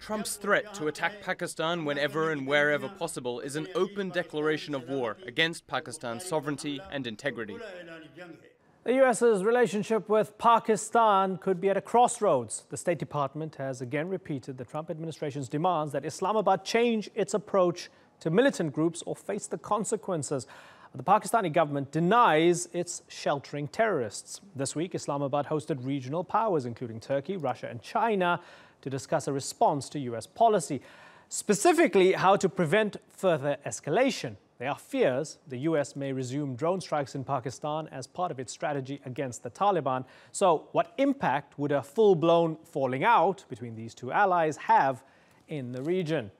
Trump's threat to attack Pakistan whenever and wherever possible is an open declaration of war against Pakistan's sovereignty and integrity. The U.S.'s relationship with Pakistan could be at a crossroads. The State Department has again repeated the Trump administration's demands that Islamabad change its approach to militant groups or face the consequences. The Pakistani government denies it's sheltering terrorists. This week, Islamabad hosted regional powers, including Turkey, Russia and China, to discuss a response to U.S. policy, specifically how to prevent further escalation. There are fears the U.S. may resume drone strikes in Pakistan as part of its strategy against the Taliban. So what impact would a full-blown falling out between these two allies have in the region?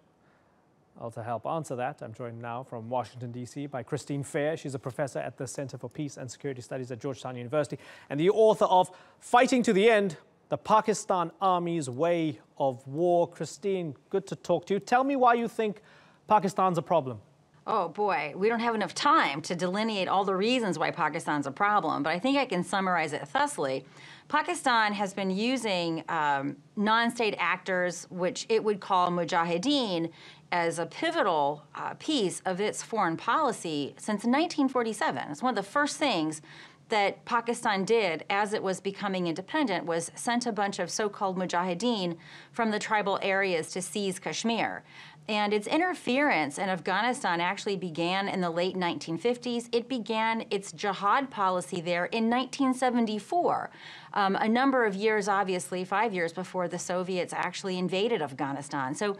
Well, to help answer that, I'm joined now from Washington, D.C. by Christine Fair. She's a professor at the Center for Peace and Security Studies at Georgetown University and the author of Fighting to the End, The Pakistan Army's Way of War. Christine, good to talk to you. Tell me why you think Pakistan's a problem. Oh boy, we don't have enough time to delineate all the reasons why Pakistan's a problem, but I think I can summarize it thusly. Pakistan has been using non-state actors, which it would call mujahideen, as a pivotal piece of its foreign policy since 1947. It's one of the first things that Pakistan did as it was becoming independent was sent a bunch of so-called mujahideen from the tribal areas to seize Kashmir. And its interference in Afghanistan actually began in the late 1950s. It began its jihad policy there in 1974, a number of years, obviously, 5 years before the Soviets actually invaded Afghanistan. So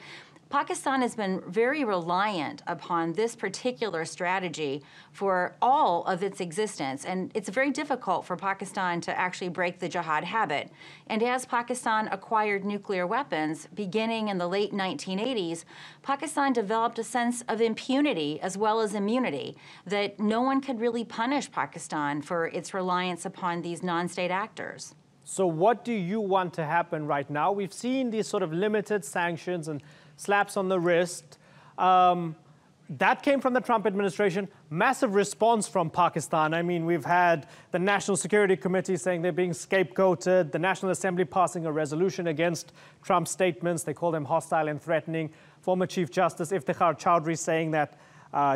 Pakistan has been very reliant upon this particular strategy for all of its existence, and it's very difficult for Pakistan to actually break the jihad habit. And as Pakistan acquired nuclear weapons, beginning in the late 1980s, Pakistan developed a sense of impunity as well as immunity, that no one could really punish Pakistan for its reliance upon these non-state actors. So what do you want to happen right now? We've seen these sort of limited sanctions and slaps on the wrist. That came from the Trump administration. Massive response from Pakistan. I mean, we've had the National Security Committee saying they're being scapegoated, the National Assembly passing a resolution against Trump's statements. They call them hostile and threatening. Former Chief Justice Iftikhar Chowdhury saying that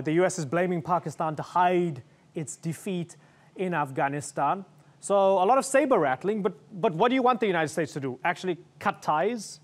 the U.S. is blaming Pakistan to hide its defeat in Afghanistan. So a lot of saber rattling, but what do you want the United States to do? Actually cut ties?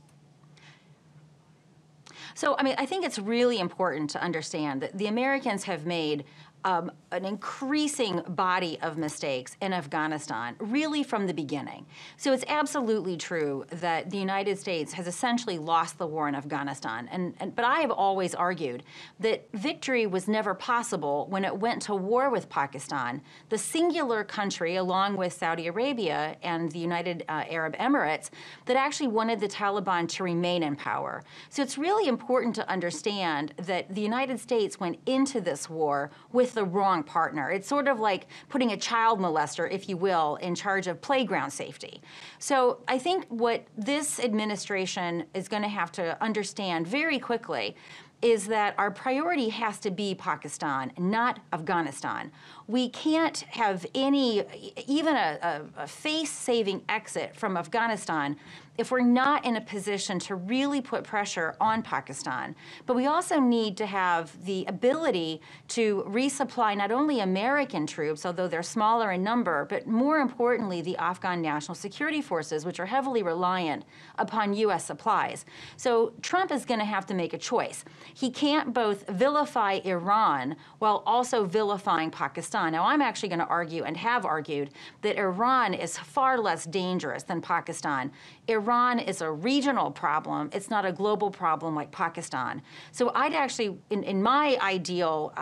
So, I mean, I think it's really important to understand that the Americans have made an increasing body of mistakes in Afghanistan, really from the beginning. So it's absolutely true that the United States has essentially lost the war in Afghanistan. But I have always argued that victory was never possible when it went to war with Pakistan, the singular country, along with Saudi Arabia and the United Arab Emirates, that actually wanted the Taliban to remain in power. So it's really important to understand that the United States went into this war with the wrong partner. It's sort of like putting a child molester, if you will, in charge of playground safety. So I think what this administration is going to have to understand very quickly is that our priority has to be Pakistan, not Afghanistan. We can't have even a face-saving exit from Afghanistan if we're not in a position to really put pressure on Pakistan. But we also need to have the ability to resupply not only American troops, although they're smaller in number, but more importantly, the Afghan National Security Forces, which are heavily reliant upon U.S. supplies. So Trump is going to have to make a choice. He can't both vilify Iran while also vilifying Pakistan. Now, I'm actually going to argue, and have argued, that Iran is far less dangerous than Pakistan. Iran is a regional problem. It's not a global problem like Pakistan. So I'd actually, in my ideal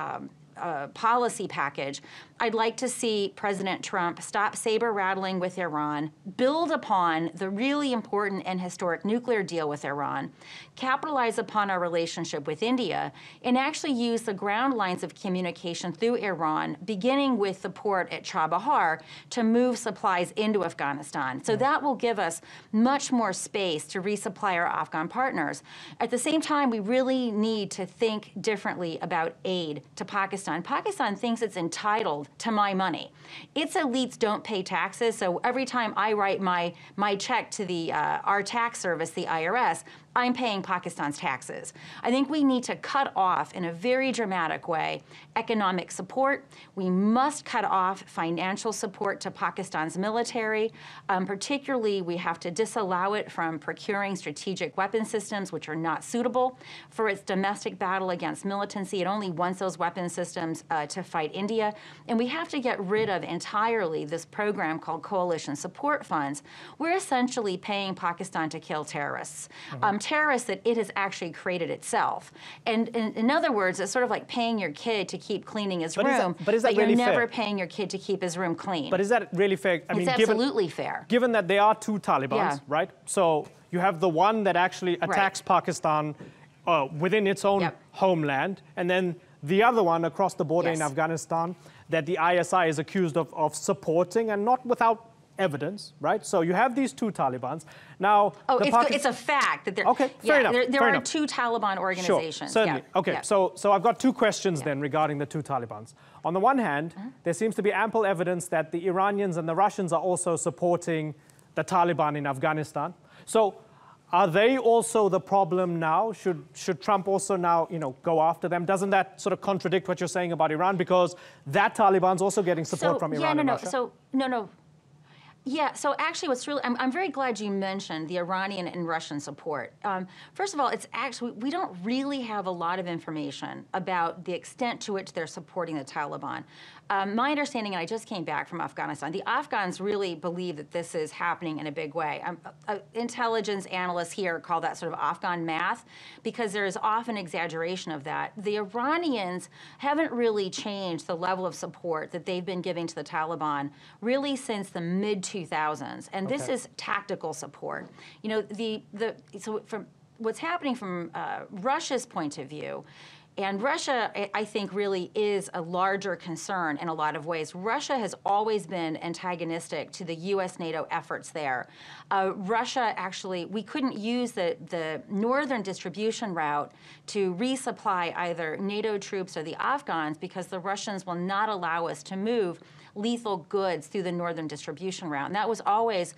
policy package, I'd like to see President Trump stop saber-rattling with Iran, build upon the really important and historic nuclear deal with Iran, capitalize upon our relationship with India, and actually use the ground lines of communication through Iran, beginning with the port at Chabahar, to move supplies into Afghanistan. So that will give us much more space to resupply our Afghan partners. At the same time, we really need to think differently about aid to Pakistan Pakistan. Pakistan thinks it's entitled to my money. Its elites don't pay taxes, so every time I write my check to our tax service, the IRS, I'm paying Pakistan's taxes. I think we need to cut off, in a very dramatic way, economic support. We must cut off financial support to Pakistan's military. Particularly, we have to disallow it from procuring strategic weapon systems, which are not suitable for its domestic battle against militancy. It only wants those weapon systems to fight India. And we have to get rid of entirely this program called Coalition Support Funds. We're essentially paying Pakistan to kill terrorists. Terrorists that it has actually created itself. And in other words, it's sort of like paying your kid to keep cleaning his room, but you're really never fair? Paying your kid to keep his room clean. But is that really fair? I mean, absolutely fair. Given that there are two Talibans, right? So you have the one that actually attacks Pakistan within its own homeland, and then the other one across the border in Afghanistan that the ISI is accused of supporting, and not without evidence, right? So you have these two Talibans. Now, it's a fact that there. Okay, fair enough. There are two Taliban organizations. Sure, certainly. Okay, so I've got two questions then regarding the two Talibans. On the one hand, there seems to be ample evidence that the Iranians and the Russians are also supporting the Taliban in Afghanistan. So are they also the problem now? Should Trump also now, go after them? Doesn't that sort of contradict what you're saying about Iran? Because that Taliban's also getting support from Iran and Russia. Yeah, so actually what's really, I'm very glad you mentioned the Iranian and Russian support. First of all, it's actually, we don't really have a lot of information about the extent to which they're supporting the Taliban. My understanding, and I just came back from Afghanistan, the Afghans really believe that this is happening in a big way. Intelligence analysts here call that sort of Afghan math, because there is often exaggeration of that. The Iranians haven't really changed the level of support that they've been giving to the Taliban really since the mid-2000s, and this is tactical support. So from what's happening from Russia's point of view, and Russia, I think, really is a larger concern in a lot of ways. Russia has always been antagonistic to the U.S.-NATO efforts there. Russia actually, we couldn't use the northern distribution route to resupply either NATO troops or the Afghans because the Russians will not allow us to move lethal goods through the northern distribution route. And that was always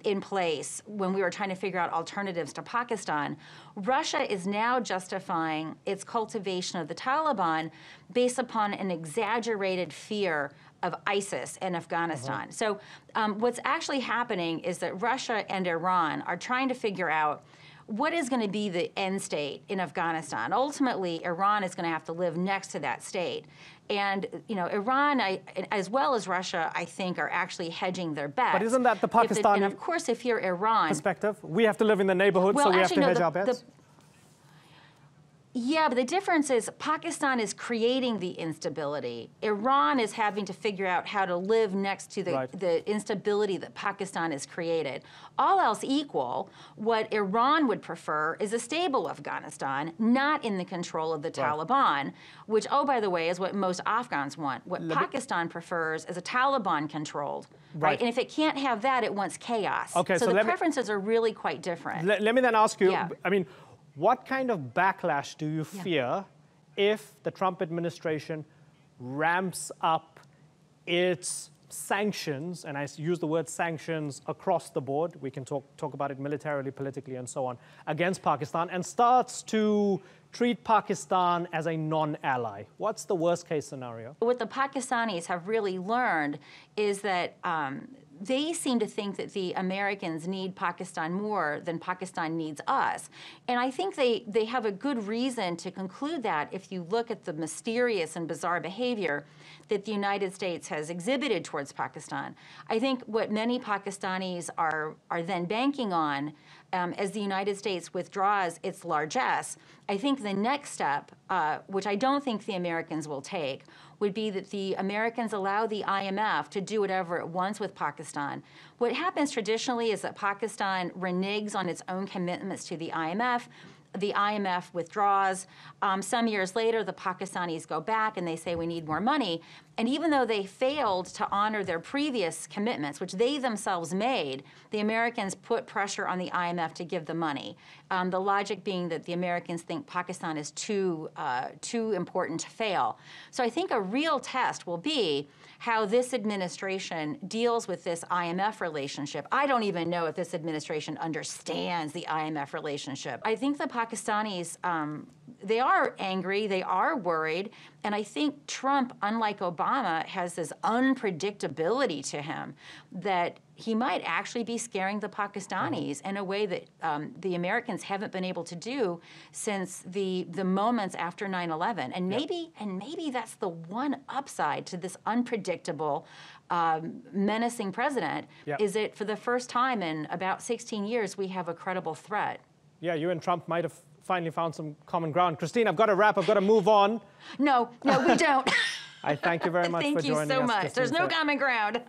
in place when we were trying to figure out alternatives to Pakistan. Russia is now justifying its cultivation of the Taliban based upon an exaggerated fear of ISIS in Afghanistan. So what's actually happening is that Russia and Iran are trying to figure out what is going to be the end state in Afghanistan. Ultimately, Iran is going to have to live next to that state. And, Iran, as well as Russia, I think, are actually hedging their bets. But isn't that the Pakistani and of course, if you're Iran perspective? We have to live in the neighborhood, so we have to hedge our bets? Yeah, but the difference is Pakistan is creating the instability. Iran is having to figure out how to live next to the instability that Pakistan has created. All else equal, what Iran would prefer is a stable Afghanistan, not in the control of the Taliban, which, oh, by the way, is what most Afghans want. What Pakistan prefers is a Taliban-controlled, right? And if it can't have that, it wants chaos. Okay, so the preferences are really quite different. Let me then ask you, I mean, what kind of backlash do you fear if the Trump administration ramps up its sanctions, and I use the word sanctions across the board, we can talk about it militarily, politically, and so on, against Pakistan, and starts to treat Pakistan as a non-ally? What's the worst case scenario? What the Pakistanis have really learned is that they seem to think that the Americans need Pakistan more than Pakistan needs us. And I think they have a good reason to conclude that if you look at the mysterious and bizarre behavior that the United States has exhibited towards Pakistan. I think what many Pakistanis are then banking on as the United States withdraws its largesse, I think the next step, which I don't think the Americans will take, would be that the Americans allow the IMF to do whatever it wants with Pakistan. What happens traditionally is that Pakistan reneges on its own commitments to the IMF withdraws. Some years later, the Pakistanis go back and they say we need more money. And even though they failed to honor their previous commitments, which they themselves made, the Americans put pressure on the IMF to give the money. The logic being that the Americans think Pakistan is too important to fail. So I think a real test will be how this administration deals with this IMF relationship. I don't even know if this administration understands the IMF relationship. I think the Pakistanis, they are angry, they are worried, and I think Trump, unlike Obama, has this unpredictability to him that he might actually be scaring the Pakistanis in a way that the Americans haven't been able to do since the moments after 9/11. And maybe that's the one upside to this unpredictable, menacing president, is that for the first time in about 16 years, we have a credible threat. Yeah, you and Trump might have finally found some common ground. Christine, I've got to wrap. I've got to move on. No, we don't. I thank you very much for joining us. Thank you so much. Christine. There's no common ground.